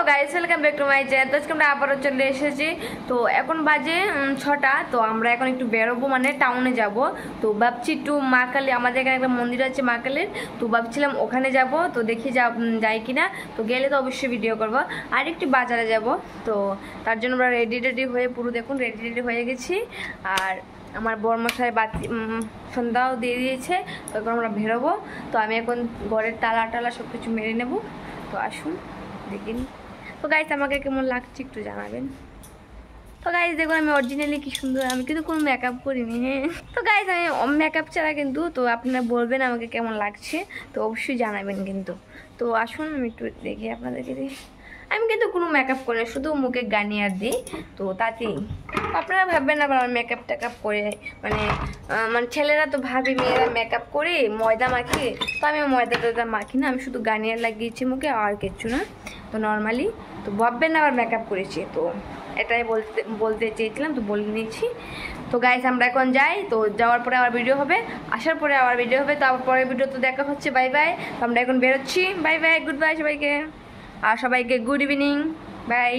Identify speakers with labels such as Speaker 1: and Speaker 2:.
Speaker 1: Guys welcome back to my channel. তো আজকে আমরা আবারও চলে এসেছি। তো এখন বাজে 6টা। তো আমরা এখন একটু বেরোবো, মানে টাউনে যাব। তো ভাবছি একটু মা কালী, আমাদের এখানে একটা মন্দির আছে মা কালীর, তো ভাবছিলাম ওখানে যাব। তো দেখি যাই কিনা। তো গেলে তো অবশ্যই ভিডিও করব। আর একটু বাজারে যাব। তো তার জন্য আমরা রেডি হয়ে, পুরো দেখুন রেডি হয়ে গেছি। আর আমার বরমশাই বাতি সন্ধ্যাও দিয়ে দিয়েছে। তো এখন আমরা বেরোবো। তো আমি এখন ঘরের টালা সব কিছু মেরে নেব। তো আসুন দেখিনি। তো গাইস আমাকে কেমন লাগছে একটু জানাবেন। তো গাইস দেখুন আমি অরিজিনালি কি সুন্দর, আমি কিন্তু কোনো মেকআপ করিনি। হ্যাঁ, তো গাইস আমি মেকআপ ছাড়া কিন্তু। তো আপনারা বলবেন আমাকে কেমন লাগছে, তো অবশ্যই জানাবেন কিন্তু। তো আসুন আমি একটু দেখি আপনাদেরকে দেখি। আমি কিন্তু কোনো মেকআপ করি না, শুধু মুখে গার্নিয়ার দিই। তো তাতেই আপনারা ভাববেন আবার আমি মেকআপ টেকআপ করে, মানে ছেলেরা তো ভাবি মেয়েরা মেকআপ করে ময়দা মাখি। তো আমি ময়দা মাখি না, আমি শুধু গার্নিয়ার লাগিয়েছি মুখে, আর কিচ্ছু না। তো নর্মালি তো ভাববেন আবার মেকআপ করেছি। তো এটাই বলতে চেয়েছিলাম, তো বলে নিয়েছি। তো গাইস আমরা এখন যাই। তো যাওয়ার পরে আবার ভিডিও হবে, আসার পরে আবার ভিডিও হবে। তো আবার পরের ভিডিও তো দেখা হচ্ছে। Bye bye. তো আমরা এখন বেরোচ্ছি। বাই বাই, গুড বাই সবাইকে। আর সবাইকে গুড ইভিনিং, বাই।